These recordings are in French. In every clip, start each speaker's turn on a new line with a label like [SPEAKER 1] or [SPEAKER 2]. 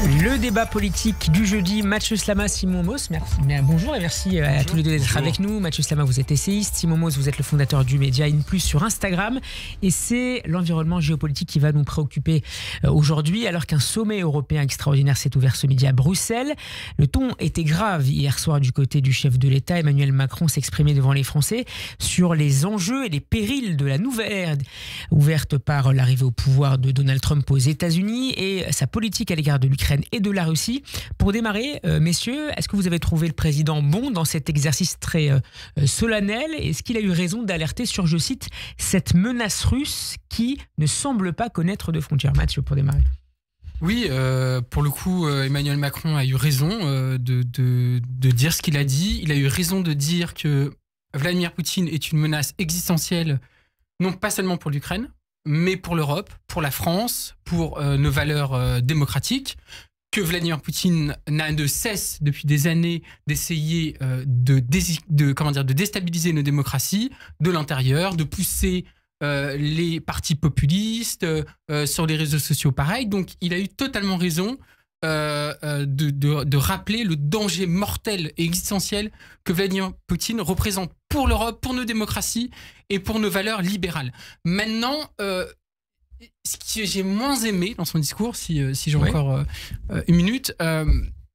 [SPEAKER 1] Le débat politique du jeudi, Mathieu Slama, Simon Mos. Bonjour et merci à tous les deux d'être avec nous. Mathieu Slama, vous êtes essayiste. Simon Mos, vous êtes le fondateur du média InPlus sur Instagram. Et c'est l'environnement géopolitique qui va nous préoccuper aujourd'hui, alors qu'un sommet européen extraordinaire s'est ouvert ce midi à Bruxelles. Le ton était grave hier soir du côté du chef de l'État. Emmanuel Macron s'exprimait devant les Français sur les enjeux et les périls de la nouvelle ère ouverte par l'arrivée au pouvoir de Donald Trump aux États-Unis et sa politique à l'égard de l'Ukraine et de la Russie. Pour démarrer, messieurs, est-ce que vous avez trouvé le président bon dans cet exercice très solennel? Est-ce qu'il a eu raison d'alerter sur, je cite, cette menace russe qui ne semble pas connaître de frontières? Mathieu, pour démarrer.
[SPEAKER 2] Oui, pour le coup, Emmanuel Macron a eu raison de dire ce qu'il a dit. Il a eu raison de dire que Vladimir Poutine est une menace existentielle, non pas seulement pour l'Ukraine, mais pour l'Europe, pour la France, pour nos valeurs démocratiques, que Vladimir Poutine n'a de cesse depuis des années d'essayer de déstabiliser nos démocraties de l'intérieur, de pousser les partis populistes sur les réseaux sociaux pareil. Donc il a eu totalement raison de rappeler le danger mortel et existentiel que Vladimir Poutine représente pour l'Europe, pour nos démocraties et pour nos valeurs libérales. Maintenant, ce que j'ai moins aimé dans son discours, si j'ai encore une minute,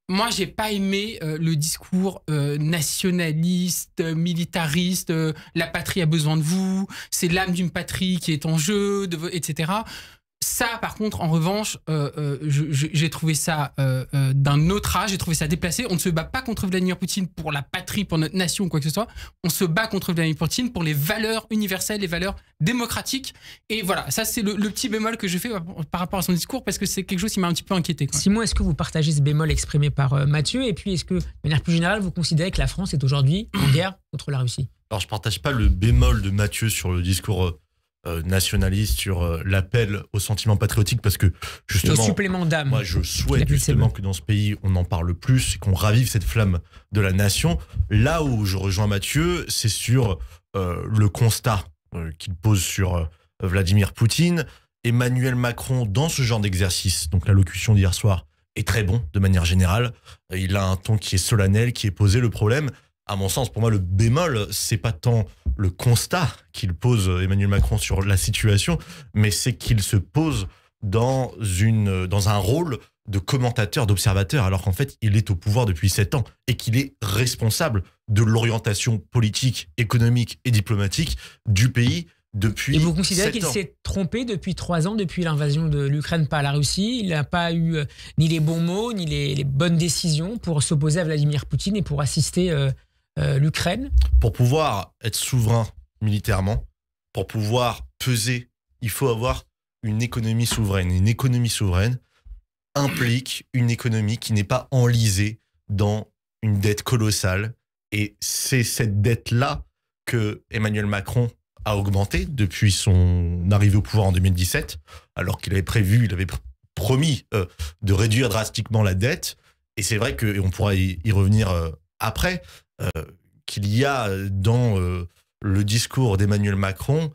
[SPEAKER 2] moi j'ai pas aimé le discours nationaliste, militariste, la patrie a besoin de vous, c'est l'âme d'une patrie qui est en jeu, etc. Ça, par contre, en revanche, j'ai trouvé ça d'un autre âge, j'ai trouvé ça déplacé. On ne se bat pas contre Vladimir Poutine pour la patrie, pour notre nation ou quoi que ce soit. On se bat contre Vladimir Poutine pour les valeurs universelles, les valeurs démocratiques. Et voilà, ça c'est le petit bémol que je fais par rapport à son discours, parce que c'est quelque chose qui m'a un petit peu inquiété, quoi.
[SPEAKER 1] Simon, est-ce que vous partagez ce bémol exprimé par Mathieu? Et puis, est-ce que, de manière plus générale, vous considérez que la France est aujourd'hui en guerre contre la Russie?
[SPEAKER 3] Alors, je ne partage pas le bémol de Mathieu sur le discours nationaliste, sur l'appel au sentiment patriotique, parce que justement,
[SPEAKER 1] le supplément d'âme.
[SPEAKER 3] Moi, je souhaite justement que dans ce pays, on en parle plus, qu'on ravive cette flamme de la nation. Là où je rejoins Mathieu, c'est sur le constat qu'il pose sur Vladimir Poutine. Emmanuel Macron, dans ce genre d'exercice, donc l'allocution d'hier soir, est très bon de manière générale. Il a un ton qui est solennel, qui est posé. Le problème, à mon sens, pour moi, le bémol, c'est pas tant le constat qu'il pose, Emmanuel Macron, sur la situation, mais c'est qu'il se pose dans un rôle de commentateur, d'observateur, alors qu'en fait, il est au pouvoir depuis 7 ans et qu'il est responsable de l'orientation politique, économique et diplomatique du pays depuis 7 ans.
[SPEAKER 1] Et vous considérez qu'il s'est trompé depuis 3 ans, depuis l'invasion de l'Ukraine par la Russie? Il n'a pas eu ni les bons mots, ni les bonnes décisions pour s'opposer à Vladimir Poutine et pour assister l'Ukraine?
[SPEAKER 3] Pour pouvoir être souverain militairement, pour pouvoir peser, il faut avoir une économie souveraine. Une économie souveraine implique une économie qui n'est pas enlisée dans une dette colossale. Et c'est cette dette-là que Emmanuel Macron a augmentée depuis son arrivée au pouvoir en 2017, alors qu'il avait promis de réduire drastiquement la dette. Et c'est vrai qu'on pourra y revenir après, qu'il y a dans le discours d'Emmanuel Macron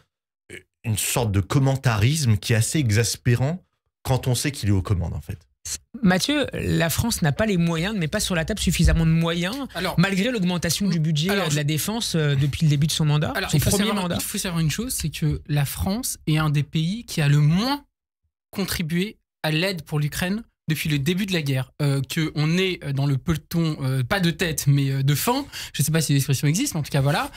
[SPEAKER 3] une sorte de commentarisme qui est assez exaspérant quand on sait qu'il est aux commandes, en fait.
[SPEAKER 1] Mathieu, la France n'a pas les moyens, ne met pas sur la table suffisamment de moyens, malgré l'augmentation du budget de la défense depuis le début de son mandat, son premier mandat.
[SPEAKER 2] Il faut savoir une chose, c'est que la France est un des pays qui a le moins contribué à l'aide pour l'Ukraine depuis le début de la guerre, qu'on est dans le peloton, pas de tête, mais de fin, je ne sais pas si l'expression existe, mais en tout cas voilà,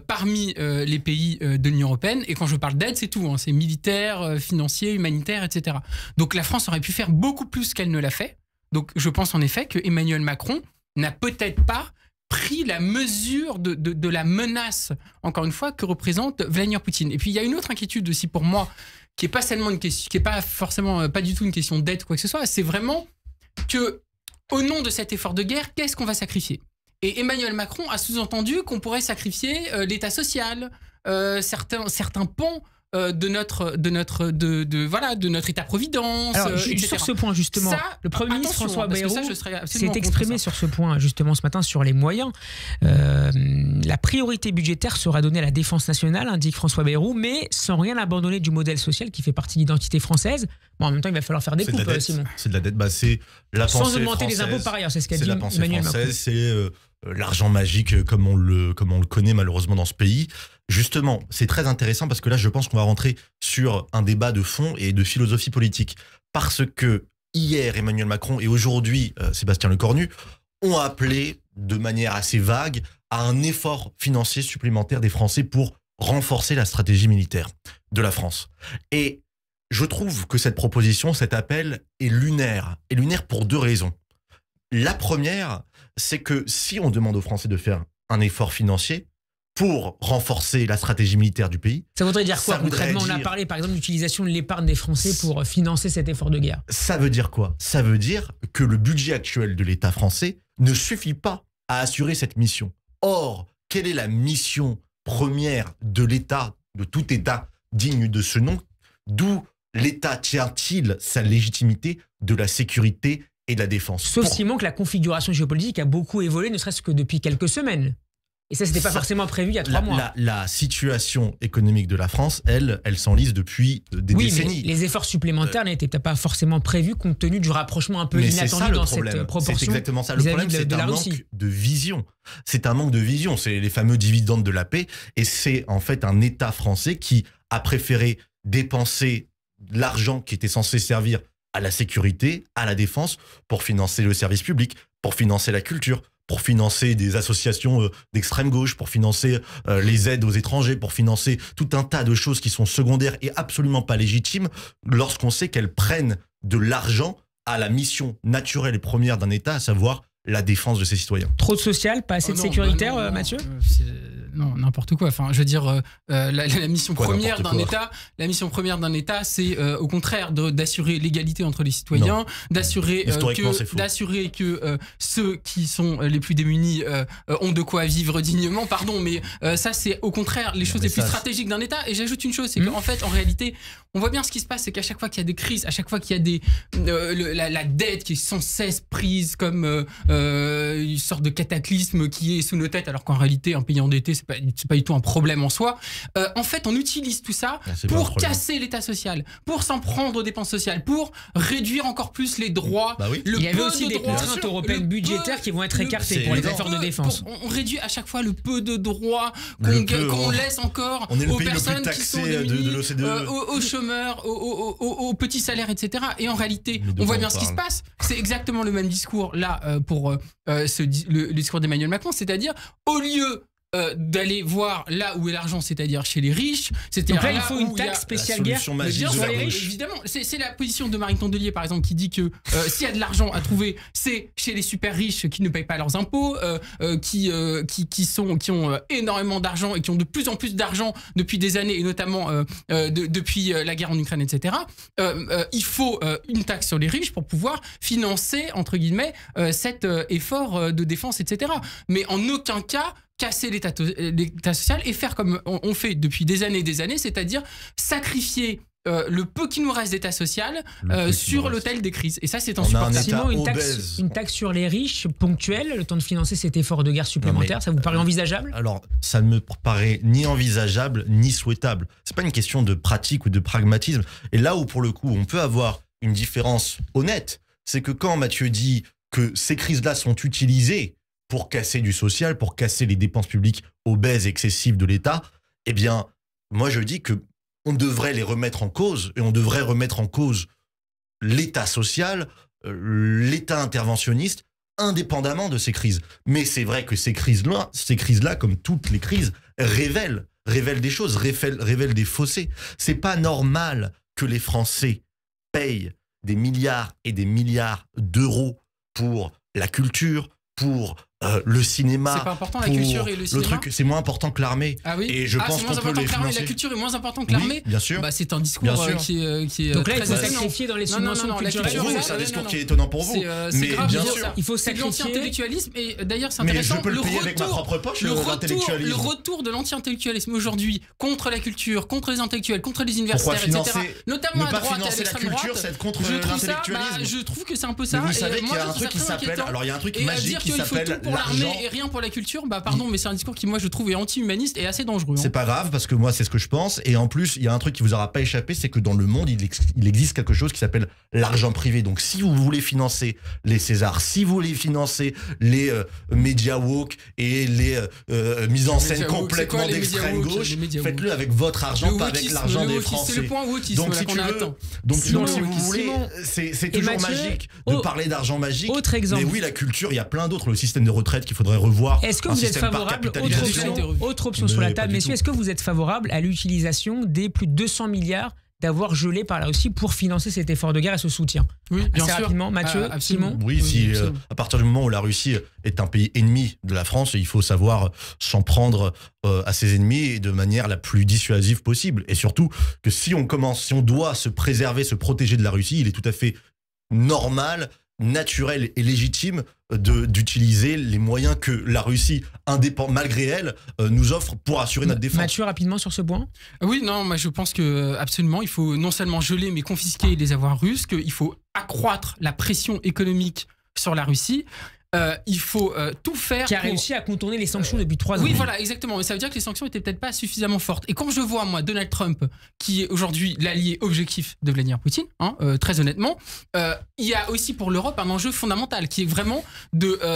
[SPEAKER 2] parmi les pays de l'Union européenne. Et quand je parle d'aide, c'est tout, hein, c'est militaire, financier, humanitaire, etc. Donc la France aurait pu faire beaucoup plus qu'elle ne l'a fait. Donc je pense en effet que Emmanuel Macron n'a peut-être pas pris la mesure de la menace, encore une fois, que représente Vladimir Poutine. Et puis il y a une autre inquiétude aussi pour moi, qui est pas seulement une question, qui est pas forcément, pas du tout une question d'aide ou quoi que ce soit, c'est vraiment que, au nom de cet effort de guerre, qu'est-ce qu'on va sacrifier? Et Emmanuel Macron a sous-entendu qu'on pourrait sacrifier l'État social, certains pans de notre État-providence.
[SPEAKER 1] Alors, sur ce point justement, le Premier ministre François Bayrou s'est exprimé sur ce point justement ce matin sur les moyens. La priorité budgétaire sera donnée à la défense nationale, indique François Bayrou, mais sans rien abandonner du modèle social qui fait partie de l'identité française. Bon, en même temps, il va falloir faire des coupes, Simon.
[SPEAKER 3] C'est de la dette, c'est la pensée
[SPEAKER 1] sans augmenter les impôts par ailleurs, c'est ce qu'a dit Emmanuel Macron.
[SPEAKER 3] C'est l'argent magique comme on le connaît malheureusement dans ce pays. Justement, c'est très intéressant parce que là, je pense qu'on va rentrer sur un débat de fond et de philosophie politique. Parce que hier, Emmanuel Macron et aujourd'hui, Sébastien Lecornu ont appelé de manière assez vague à un effort financier supplémentaire des Français pour renforcer la stratégie militaire de la France. Et je trouve que cette proposition, cet appel est lunaire. Et lunaire pour deux raisons. La première, c'est que si on demande aux Français de faire un effort financier pour renforcer la stratégie militaire du pays...
[SPEAKER 1] Ça voudrait dire quoi concrètement? On a parlé par exemple d'utilisation de l'épargne des Français pour financer cet effort de guerre.
[SPEAKER 3] Ça veut dire quoi? Ça veut dire que le budget actuel de l'État français ne suffit pas à assurer cette mission. Or, quelle est la mission première de l'État, de tout État digne de ce nom? D'où l'État tient-il sa légitimité? De la sécurité et de la défense.
[SPEAKER 1] Sauf Simon que la configuration géopolitique a beaucoup évolué, ne serait-ce que depuis quelques semaines. Et ça, c'était pas forcément prévu il y a 3 mois.
[SPEAKER 3] La situation économique de la France, elle s'enlise depuis des décennies.
[SPEAKER 1] Mais les efforts supplémentaires n'étaient peut-être pas forcément prévus compte tenu du rapprochement un peu inattendu dans cette proportion.
[SPEAKER 3] C'est exactement ça le problème, c'est un manque de vision. C'est un manque de vision, c'est les fameux dividendes de la paix. Et c'est en fait un État français qui a préféré dépenser l'argent qui était censé servir à la sécurité, à la défense, pour financer le service public, pour financer la culture, pour financer des associations d'extrême gauche, pour financer les aides aux étrangers, pour financer tout un tas de choses qui sont secondaires et absolument pas légitimes lorsqu'on sait qu'elles prennent de l'argent à la mission naturelle et première d'un État, à savoir la défense de ses citoyens.
[SPEAKER 1] Trop de social, pas assez de sécuritaire, Mathieu?
[SPEAKER 2] Non, n'importe quoi. Enfin, je veux dire, la mission première d'un État, c'est au contraire d'assurer l'égalité entre les citoyens, d'assurer que ceux qui sont les plus démunis ont de quoi vivre dignement. Pardon, mais ça, c'est au contraire les choses les plus stratégiques d'un État. Et j'ajoute une chose, c'est qu'en fait, en réalité, on voit bien ce qui se passe, c'est qu'à chaque fois qu'il y a des crises, à chaque fois qu'il y a la dette qui est sans cesse prise comme une sorte de cataclysme qui est sous nos têtes, alors qu'en réalité, un pays endetté, c'est pas du tout un problème en soi. En fait, on utilise tout ça pour casser l'État social, pour s'en prendre aux dépenses sociales, pour réduire encore plus les droits.
[SPEAKER 1] Il y avait aussi des contraintes européennes budgétaires qui vont être écartées pour les efforts de défense.
[SPEAKER 2] On réduit à chaque fois le peu de droits qu'on laisse encore aux personnes qui sont démunies, aux chômeurs, aux petits salaires, etc. Et en réalité, on voit bien ce qui se passe. C'est exactement le même discours là pour le discours d'Emmanuel Macron, c'est-à-dire au lieu d'aller voir là où est l'argent, c'est-à-dire chez les riches.
[SPEAKER 1] Donc là, il faut une taxe spéciale guerre sur les riches.
[SPEAKER 2] Évidemment, c'est la position de Marine Tondelier, par exemple, qui dit que s'il y a de l'argent à trouver, c'est chez les super riches qui ne payent pas leurs impôts, qui ont énormément d'argent et qui ont de plus en plus d'argent depuis des années, et notamment depuis la guerre en Ukraine, etc. Il faut une taxe sur les riches pour pouvoir financer, entre guillemets, cet effort de défense, etc. Mais en aucun cas casser l'État social et faire comme on fait depuis des années, c'est-à-dire sacrifier le peu qui nous reste d'État social sur l'autel des crises. Et ça, c'est insupportable.
[SPEAKER 1] Sinon, une taxe sur les riches ponctuelle, le temps de financer cet effort de guerre supplémentaire, ça vous paraît envisageable?
[SPEAKER 3] Alors, ça ne me paraît ni envisageable, ni souhaitable. C'est pas une question de pratique ou de pragmatisme. Et là où, pour le coup, on peut avoir une différence honnête, c'est que quand Mathieu dit que ces crises-là sont utilisées pour casser du social, pour casser les dépenses publiques obèses et excessives de l'État, eh bien, moi je dis que on devrait les remettre en cause, et on devrait remettre en cause l'État social, l'État interventionniste, indépendamment de ces crises. Mais c'est vrai que ces crises-là, comme toutes les crises, révèlent des choses, révèlent des fossés. C'est pas normal que les Français payent des milliards et des milliards d'euros pour la culture, pour le cinéma.
[SPEAKER 2] C'est pas important la culture et le cinéma.
[SPEAKER 3] Le truc, c'est moins important que l'armée.
[SPEAKER 2] Ah oui.
[SPEAKER 3] Et je pense qu'on peut les financer.
[SPEAKER 2] La culture est moins importante que l'armée.
[SPEAKER 3] Bien sûr.
[SPEAKER 2] Bah, c'est un discours qui est
[SPEAKER 1] donc là, il
[SPEAKER 2] très
[SPEAKER 1] faut sacrifier dans les subventions culturelles.
[SPEAKER 3] C'est un discours qui est étonnant pour vous.
[SPEAKER 2] C'est grave.
[SPEAKER 3] Bien sûr.
[SPEAKER 1] Il faut
[SPEAKER 2] sacrifier l'anti-intellectualisme. Et d'ailleurs, c'est
[SPEAKER 3] mais
[SPEAKER 2] intéressant.
[SPEAKER 3] je peux le payer avec ma propre poche, l'intellectualisme.
[SPEAKER 2] Le retour de l'anti-intellectualisme aujourd'hui contre la culture, contre les intellectuels, contre les universitaires, etc. Notamment à droite et à l'extrême droite.
[SPEAKER 3] C'est contre l'intellectualisme.
[SPEAKER 2] Je trouve que c'est un peu ça.
[SPEAKER 3] Vous savez qu'il y a un truc qui s'appelle. Alors il y a un truc magique qui s'appelle l'argent.
[SPEAKER 2] Et rien pour la culture, bah pardon, mais c'est un discours qui moi je trouve est anti-humaniste et assez dangereux.
[SPEAKER 3] C'est pas grave parce que moi c'est ce que je pense. Et en plus il y a un truc qui vous aura pas échappé, c'est que dans le monde il existe quelque chose qui s'appelle l'argent privé. Donc si vous voulez financer les Césars, si vous voulez financer les médias woke et les mises en scène complètement d'extrême gauche, faites-le avec votre argent, pas avec l'argent des Français.
[SPEAKER 2] C'est le point wokisme
[SPEAKER 3] donc si
[SPEAKER 2] qu'on attend.
[SPEAKER 3] Donc si vous voulez, c'est toujours magique de parler d'argent magique.
[SPEAKER 1] Autre exemple.
[SPEAKER 3] Mais oui, la culture, il y a plein d'autres. Le système de retraite qu'il faudrait revoir.
[SPEAKER 1] Est-ce que vous êtes favorable, autre option sur la table, messieurs, est-ce que vous êtes favorable à l'utilisation des plus de 200 milliards d'avoir gelé par la Russie pour financer cet effort de guerre et ce soutien?
[SPEAKER 2] Oui, bien sûr.
[SPEAKER 1] Rapidement, Mathieu, Simon.
[SPEAKER 3] Oui, si à partir du moment où la Russie est un pays ennemi de la France, il faut savoir s'en prendre à ses ennemis et de manière la plus dissuasive possible. Et surtout que si on doit se préserver, se protéger de la Russie, il est tout à fait normal, naturel et légitime d'utiliser les moyens que la Russie, malgré elle, nous offre pour assurer notre défense.
[SPEAKER 1] Mathieu, rapidement sur ce point.
[SPEAKER 2] Oui, non, moi je pense que absolument, il faut non seulement geler mais confisquer les avoirs russes, qu'il faut accroître la pression économique sur la Russie. Il faut tout faire.
[SPEAKER 1] Qui a réussi à contourner les sanctions depuis 3 ans.
[SPEAKER 2] Oui, voilà, exactement. Mais ça veut dire que les sanctions étaient peut-être pas suffisamment fortes. Et quand je vois, moi, Donald Trump, qui est aujourd'hui l'allié objectif de Vladimir Poutine, très honnêtement, il y a aussi pour l'Europe un enjeu fondamental qui est vraiment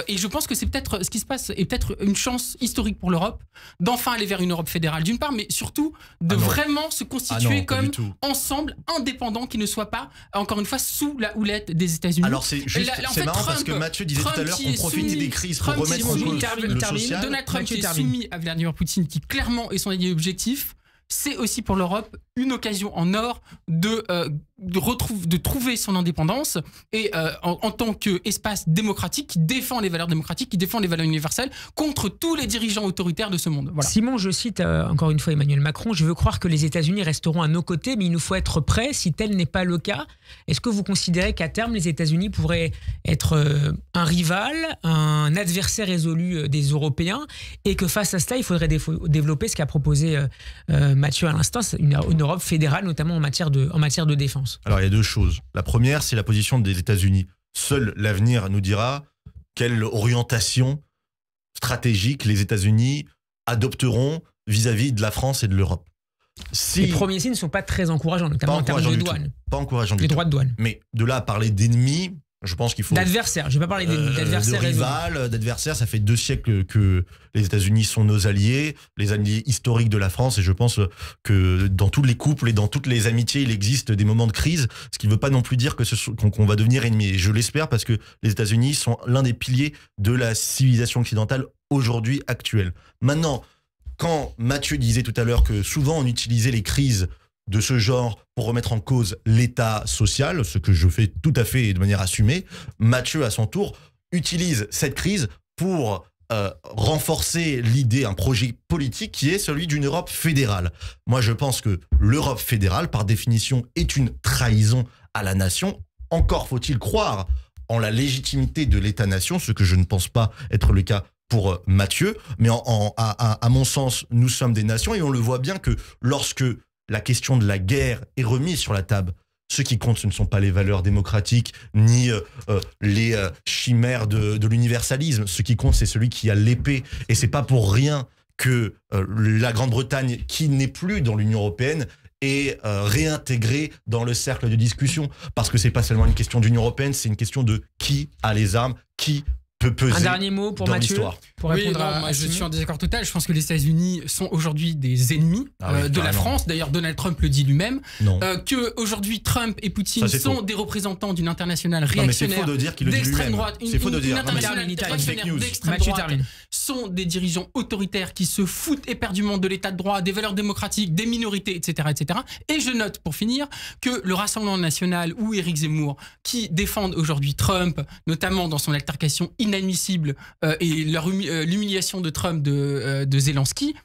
[SPEAKER 2] et je pense que c'est peut-être ce qui se passe est peut-être une chance historique pour l'Europe d'enfin aller vers une Europe fédérale d'une part, mais surtout de vraiment se constituer comme ensemble indépendant qui ne soit pas, encore une fois, sous la houlette des États-Unis.
[SPEAKER 3] Alors c'est juste, c'est marrant parce que Mathieu disait tout à l'heure qu'on profite des crises pour remettre en cause le social.
[SPEAKER 2] Donald Trump qui est soumis à Vladimir Poutine, qui clairement est son allié objectif, c'est aussi pour l'Europe une occasion en or de trouver son indépendance et en tant qu'espace démocratique qui défend les valeurs démocratiques, qui défend les valeurs universelles contre tous les dirigeants autoritaires de ce monde. Voilà.
[SPEAKER 1] Simon, je cite encore une fois Emmanuel Macron, je veux croire que les États-Unis resteront à nos côtés, mais il nous faut être prêts si tel n'est pas le cas. Est-ce que vous considérez qu'à terme, les États-Unis pourraient être un rival, un adversaire résolu des Européens et que face à cela, il faudrait développer ce qu'a proposé Mathieu à l'instant, une Europe fédérale, notamment en matière de défense?
[SPEAKER 3] Alors, il y a deux choses. La première, c'est la position des États-Unis. Seul l'avenir nous dira quelle orientation stratégique les États-Unis adopteront vis-à-vis de la France et de l'Europe.
[SPEAKER 1] Les premiers signes ne sont pas très encourageants, notamment en termes de douane.
[SPEAKER 3] Pas encourageants du tout.
[SPEAKER 1] Les droits de douane.
[SPEAKER 3] Mais de là à parler d'ennemis, je pense qu'il faut...
[SPEAKER 1] D'adversaires, je ne vais pas parler d'adversaires.
[SPEAKER 3] De rival, d'adversaires, ça fait 2 siècles que les États-Unis sont nos alliés, les alliés historiques de la France, et je pense que dans tous les couples et dans toutes les amitiés, il existe des moments de crise, ce qui ne veut pas non plus dire qu'on va devenir ennemis. Et je l'espère parce que les États-Unis sont l'un des piliers de la civilisation occidentale aujourd'hui actuelle. Maintenant, quand Mathieu disait tout à l'heure que souvent on utilisait les crises de ce genre pour remettre en cause l'État social, ce que je fais tout à fait et de manière assumée, Mathieu, à son tour, utilise cette crise pour renforcer l'idée, un projet politique qui est celui d'une Europe fédérale. Moi, je pense que l'Europe fédérale, par définition, est une trahison à la nation. Encore faut-il croire en la légitimité de l'État-nation, ce que je ne pense pas être le cas pour Mathieu. Mais à mon sens, nous sommes des nations et on le voit bien que lorsque la question de la guerre est remise sur la table, ce qui compte, ce ne sont pas les valeurs démocratiques ni les chimères de l'universalisme. Ce qui compte, c'est celui qui a l'épée. Et c'est pas pour rien que la Grande-Bretagne, qui n'est plus dans l'Union européenne, est réintégrée dans le cercle de discussion. Parce que c'est pas seulement une question d'Union européenne, c'est une question de qui a les armes, qui peut peser. Un
[SPEAKER 1] dernier mot pour Mathieu.
[SPEAKER 2] Moi, je suis en désaccord total. Je pense que les États-Unis sont aujourd'hui des ennemis de la France. D'ailleurs, Donald Trump le dit lui-même. Que aujourd'hui Trump et Poutine sont des représentants d'une internationale réactionnaire d'extrême droite.
[SPEAKER 3] C'est faux de dire.
[SPEAKER 2] Une internationale réactionnaire d'extrême droite sont des dirigeants autoritaires qui se foutent éperdument de l'état de droit, des valeurs démocratiques, des minorités, etc., etc. Et je note, pour finir, que le Rassemblement national ou Éric Zemmour, qui défendent aujourd'hui Trump, notamment dans son altercation inadmissible et l'humiliation de Trump, de Zelensky,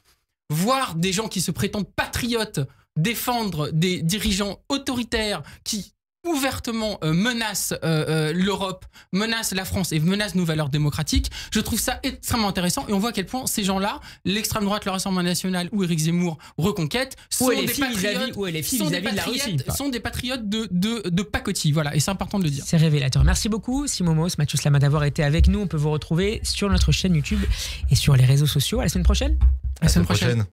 [SPEAKER 2] voir des gens qui se prétendent patriotes défendre des dirigeants autoritaires qui ouvertement menacent l'Europe, menacent la France et menacent nos valeurs démocratiques. Je trouve ça extrêmement intéressant et on voit à quel point ces gens-là, l'extrême droite, le Rassemblement national ou Éric Zemmour, Reconquête, sont des patriotes de pacotille. Voilà, et c'est important de le dire.
[SPEAKER 1] C'est révélateur. Merci beaucoup Simon Mos, Mathieu Slama d'avoir été avec nous. On peut vous retrouver sur notre chaîne YouTube et sur les réseaux sociaux. À la semaine prochaine.
[SPEAKER 3] À la semaine prochaine.